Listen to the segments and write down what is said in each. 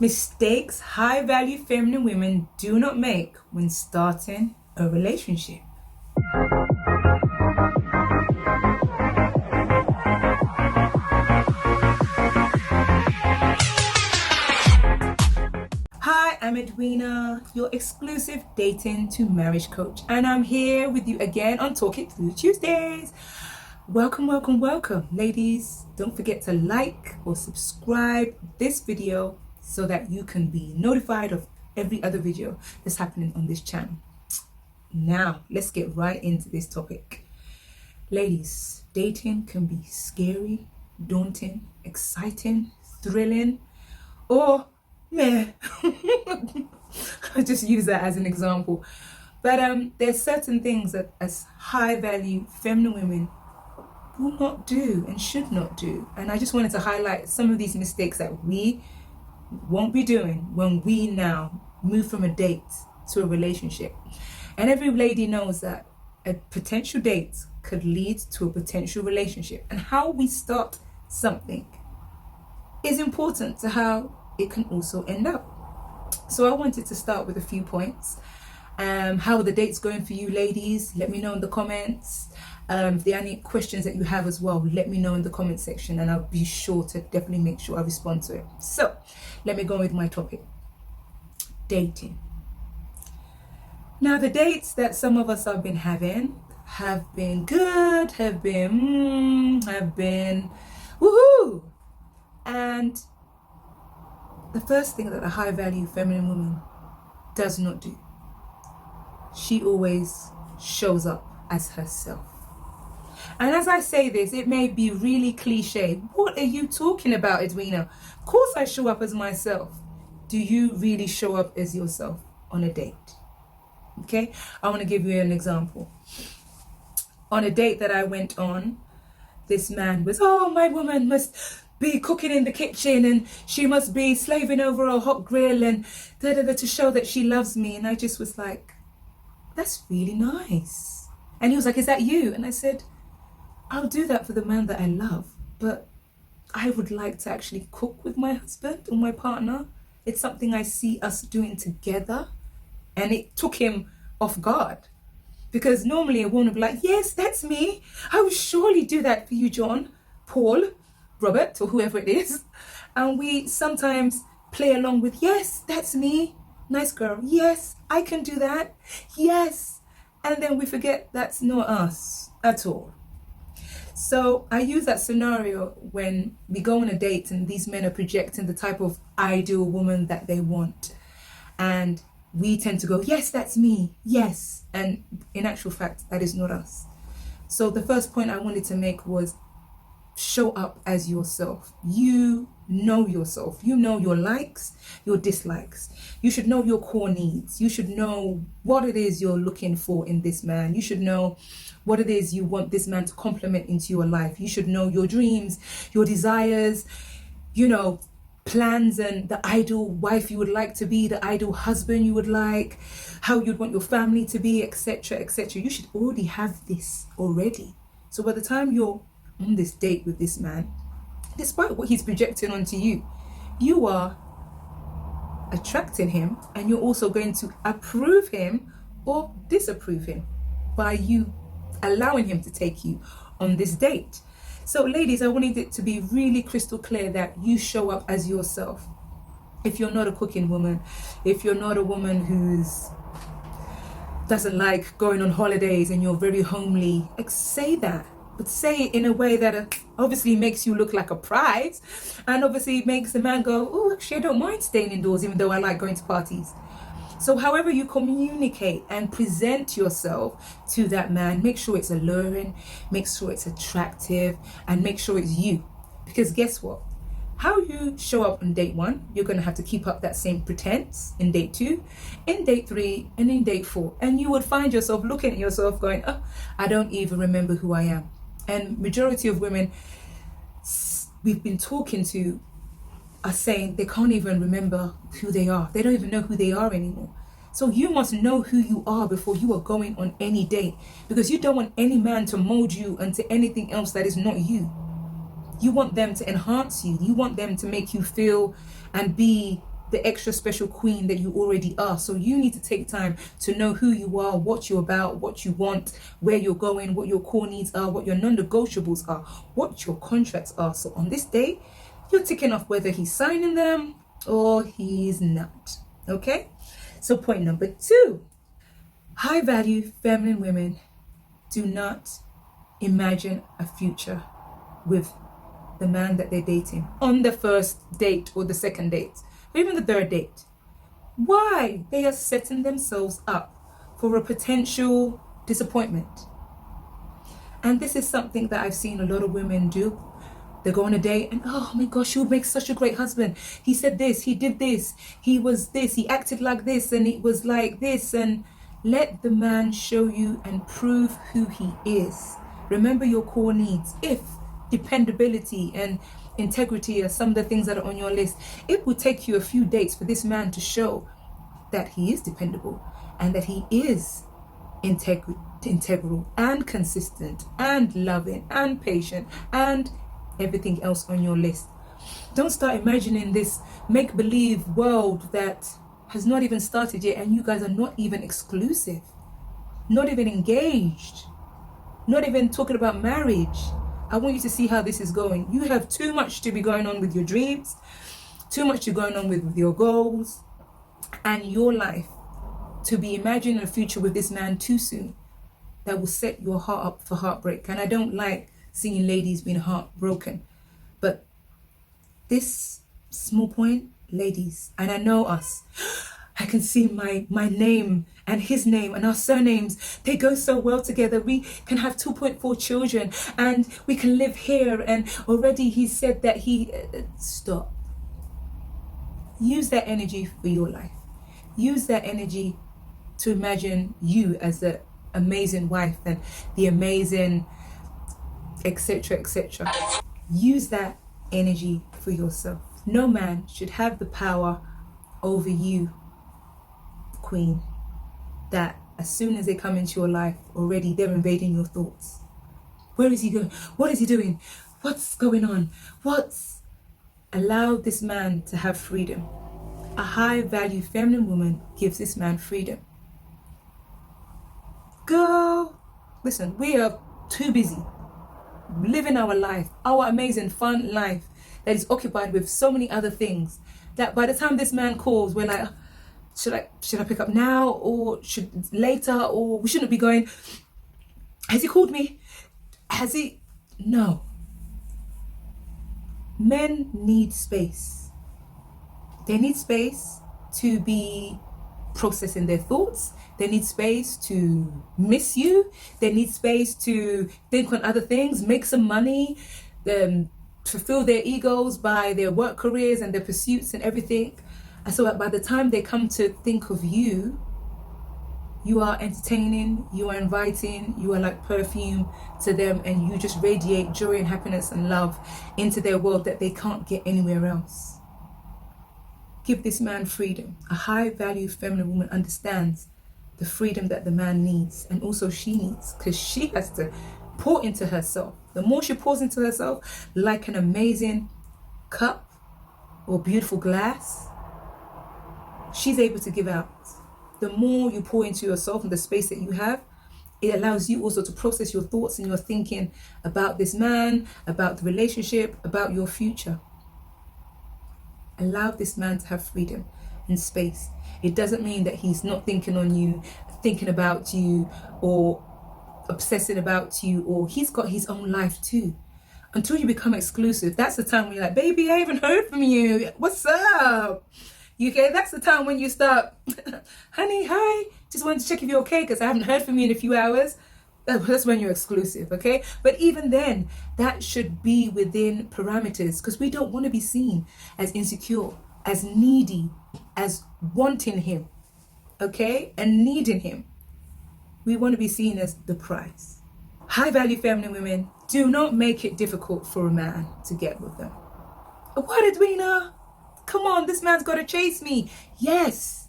Mistakes high value feminine women do not make when starting a relationship. Hi, I'm Edwina, your exclusive dating to marriage coach, and I'm here with you again on Talk It Through Tuesdays. Welcome, welcome, welcome. Ladies, don't forget to like or subscribe this video so that you can be notified of every other video that's happening on this channel. Now, let's get right into this topic. Ladies, dating can be scary, daunting, exciting, thrilling, or meh. I just use that as an example. But there's certain things that as high value feminine women will not do and should not do. And I just wanted to highlight some of these mistakes that we won't be doing when we now move from a date to a relationship. And every lady knows that a potential date could lead to a potential relationship, and how we start something is important to how it can also end up. So I wanted to start with a few points. How are the dates going for you, ladies? Let me know in the comments. If there are any questions that you have as well, let me know in the comment section, and I'll be sure to definitely make sure I respond to it. So let me go with my topic. Dating. Now, the dates that some of us have been having have been good, have been woohoo. And the first thing that a high value feminine woman does not do, she always shows up as herself. And as I say this, it may be really cliche. What are you talking about, Edwina? Of course I show up as myself. Do you really show up as yourself on a date? Okay, I want to give you an example. On a date that I went on, this man was, my woman must be cooking in the kitchen and she must be slaving over a hot grill and to show that she loves me. And I just was like, that's really nice. And he was like, is that you? And I said, I'll do that for the man that I love, but I would like to actually cook with my husband or my partner. It's something I see us doing together. And it took him off guard, because normally a woman would be like, yes, that's me. I will surely do that for you, John, Paul, Robert, or whoever it is. And we sometimes play along with, yes, that's me. Nice girl. Yes, I can do that. Yes. And then we forget that's not us at all. So I use that scenario when we go on a date and these men are projecting the type of ideal woman that they want. And we tend to go, yes, that's me. Yes. And in actual fact, that is not us. So the first point I wanted to make was show up as yourself. You know yourself. You know your likes, your dislikes. You should know your core needs. You should know what it is you're looking for in this man. You should know what it is you want this man to complement into your life. You should know your dreams, your desires, plans, and the ideal wife you would like to be, the ideal husband you would like, how you'd want your family to be, etc., etc. You should already have this already. So by the time you're on this date with this man, despite what he's projecting onto you, you are attracting him, and you're also going to approve him or disapprove him by you allowing him to take you on this date. So ladies, I wanted it to be really crystal clear that you show up as yourself. If you're not a cooking woman, if you're not a woman who's doesn't like going on holidays and you're very homely, say that. But say it in a way that obviously makes you look like a prize, and obviously makes the man go, oh, actually, I don't mind staying indoors, even though I like going to parties. So however you communicate and present yourself to that man, make sure it's alluring, make sure it's attractive, and make sure it's you. Because guess what? How you show up on date 1, you're going to have to keep up that same pretense in date 2, in date 3, and in date 4. And you would find yourself looking at yourself going, I don't even remember who I am. And majority of women we've been talking to are saying they can't even remember who they are. They don't even know who they are anymore. So you must know who you are before you are going on any date, because you don't want any man to mold you into anything else that is not you. You want them to enhance you. You want them to make you feel and be the extra special queen that you already are. So you need to take time to know who you are, what you're about, what you want, where you're going, what your core needs are, what your non-negotiables are, what your contracts are. So on this day, you're ticking off whether he's signing them or he's not. Okay? So point number 2, high value feminine women do not imagine a future with the man that they're dating on the first date or the second date, or even the third date. Why? They are setting themselves up for a potential disappointment. And this is something that I've seen a lot of women do. They go on a date and, oh my gosh, he would make such a great husband. He said this, he did this, he was this, he acted like this, and it was like this. And let the man show you and prove who he is. Remember your core needs. If dependability and integrity are some of the things that are on your list, it will take you a few dates for this man to show that he is dependable and that he is integral and consistent and loving and patient and everything else on your list. Don't start imagining this make-believe world that has not even started yet, and you guys are not even exclusive, not even engaged, not even talking about marriage. I want you to see how this is going. You have too much to be going on with your dreams, too much to be going on with your goals and your life to be imagining a future with this man too soon that will set your heart up for heartbreak. And I don't like seeing ladies being heartbroken. But this small point, ladies, and I know us, I can see my name and his name and our surnames, they go so well together. We can have 2.4 children and we can live here, and already he said that he stop. Use that energy for your life. Use that energy to imagine you as the amazing wife and the amazing etc, etc. Use that energy for yourself. No man should have the power over you, queen, that as soon as they come into your life, already they're invading your thoughts. Where is he going? What is he doing? What's going on? Allow this man to have freedom. A high value feminine woman gives this man freedom. Girl, listen, we are too busy living our life, our amazing fun life that is occupied with so many other things, that by the time this man calls, we're like, should I pick up now, or should later, or we shouldn't be going, has he called me? Has he? No. Men need space. They need space to be processing their thoughts. They need space to miss you. They need space to think on other things, make some money, fulfill their egos by their work careers and their pursuits and everything. And so by the time they come to think of you, you are entertaining, you are inviting, you are like perfume to them, and you just radiate joy and happiness and love into their world that they can't get anywhere else. Give this man freedom. A high value feminine woman understands the freedom that the man needs, and also she needs, because she has to pour into herself. The more she pours into herself, like an amazing cup or beautiful glass, she's able to give out. The more you pour into yourself and the space that you have, it allows you also to process your thoughts and your thinking about this man, about the relationship, about your future. Allow this man to have freedom and space. It doesn't mean that he's not thinking on you, thinking about you, or obsessing about you, or he's got his own life too. Until you become exclusive, that's the time when you're like, baby, I haven't heard from you. What's up? Okay, that's the time when you start, honey, hi, just wanted to check if you're okay because I haven't heard from you in a few hours. That's when you're exclusive, okay? But even then, that should be within parameters, because we don't want to be seen as insecure, as needy, as wanting him, okay? And needing him. We want to be seen as the prize. High value feminine women, do not make it difficult for a man to get with them. What, Edwina? Come on, this man's got to chase me. Yes.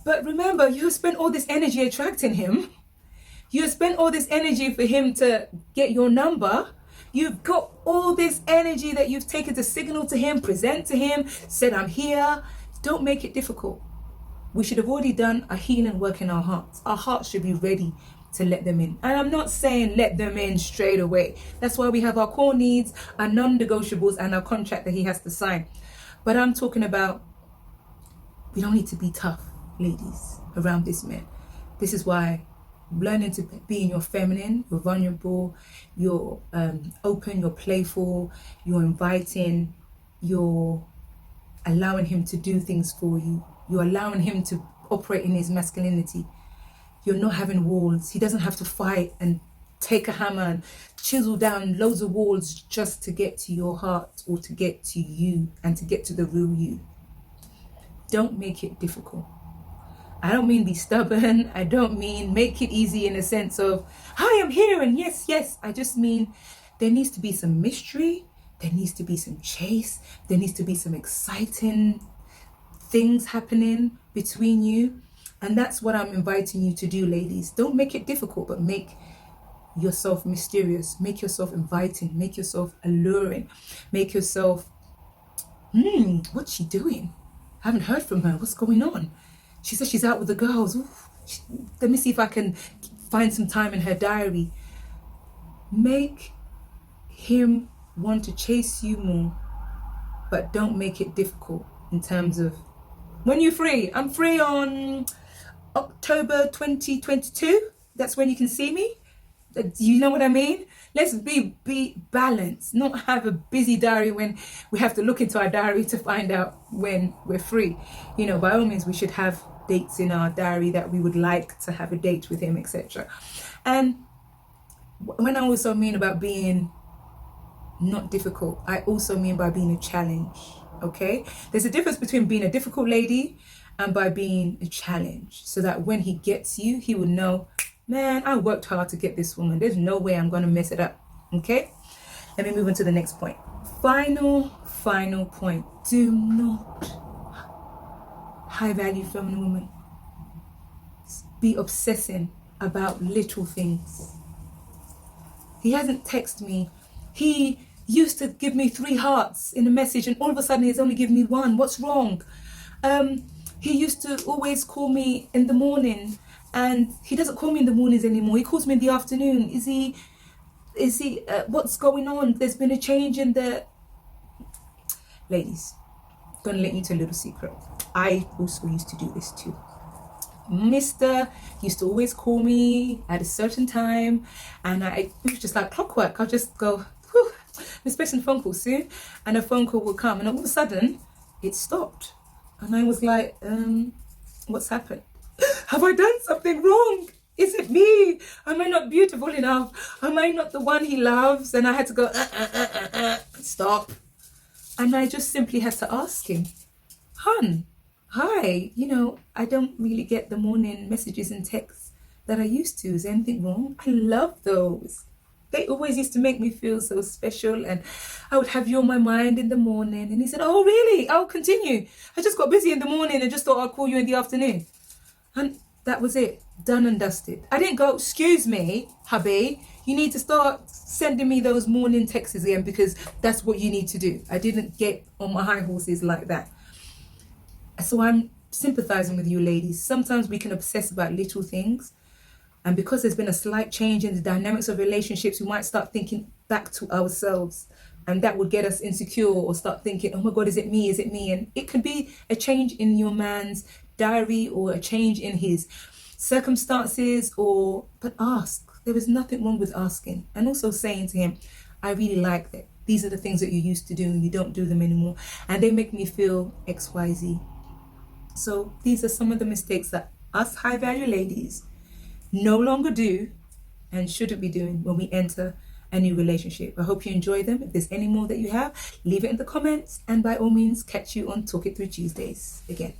But remember, you have spent all this energy attracting him. You have spent all this energy for him to get your number. You've got all this energy that you've taken to signal to him, present to him, said, I'm here. Don't make it difficult. We should have already done a healing work in our hearts. Our hearts should be ready to let them in. And I'm not saying let them in straight away. That's why we have our core needs, our non-negotiables, and our contract that he has to sign. But I'm talking about, we don't need to be tough, ladies, around this man. This is why learning to be in your feminine, you're vulnerable, you're open, you're playful, you're inviting, you're allowing him to do things for you. You're allowing him to operate in his masculinity. You're not having walls. He doesn't have to fight and take a hammer and chisel down loads of walls just to get to your heart or to get to you and to get to the real you. Don't make it difficult. I don't mean be stubborn. I don't mean make it easy in a sense of, hi, I'm here and yes, yes. I just mean there needs to be some mystery. There needs to be some chase. There needs to be some exciting things happening between you. And that's what I'm inviting you to do, ladies. Don't make it difficult, but make yourself mysterious. Make yourself inviting. Make yourself alluring. Make yourself, what's she doing? I haven't heard from her. What's going on? She says she's out with the girls. Ooh, let me see if I can find some time in her diary. Make him want to chase you more, but don't make it difficult in terms of when you're free. I'm free on October 2022. That's when you can see me. You know what I mean? Let's be balanced, not have a busy diary when we have to look into our diary to find out when we're free. You know, by all means, we should have dates in our diary that we would like to have a date with him, etc. And when I also mean about being not difficult, I also mean by being a challenge, okay? There's a difference between being a difficult lady and by being a challenge, so that when he gets you, he will know, man, I worked hard to get this woman. There's no way I'm going to mess it up, okay? Let me move on to the next point. Final point. Do not, high-value feminine woman, be obsessing about little things. He hasn't texted me. He used to give me 3 hearts in a message, and all of a sudden he's only given me 1. What's wrong? He used to always call me in the morning, and he doesn't call me in the mornings anymore. He calls me in the afternoon. Is he, what's going on? There's been a change in the... Ladies, I'm gonna let you into a little secret. I also used to do this too. Mr. used to always call me at a certain time, and it was just like clockwork. I'll just go, whew, I'm expecting a phone call soon, and a phone call will come, and all of a sudden it stopped, and I was like, what's happened? Have I done something wrong? Is it me? Am I not beautiful enough? Am I not the one he loves? And I had to go, stop. And I just simply had to ask him, hun, hi, you know, I don't really get the morning messages and texts that I used to. Is there anything wrong? I love those. They always used to make me feel so special, and I would have you on my mind in the morning. And he said, oh, really? I'll continue. I just got busy in the morning and just thought I'll call you in the afternoon. And that was it. Done and dusted. I didn't go, excuse me, hubby, you need to start sending me those morning texts again, because that's what you need to do. I didn't get on my high horses like that. So I'm sympathizing with you ladies. Sometimes we can obsess about little things, and because there's been a slight change in the dynamics of relationships, we might start thinking back to ourselves, and that would get us insecure, or start thinking, oh my God, is it me? Is it me? And it could be a change in your man's diary, or a change in his circumstances, but ask. There is nothing wrong with asking, and also saying to him, I really like that. These are the things that you used to do and you don't do them anymore, and they make me feel XYZ. So these are some of the mistakes that us high value ladies no longer do and shouldn't be doing when we enter a new relationship. I hope you enjoy them. If there's any more that you have, leave it in the comments, and by all means, catch you on Talk It Through Tuesdays again.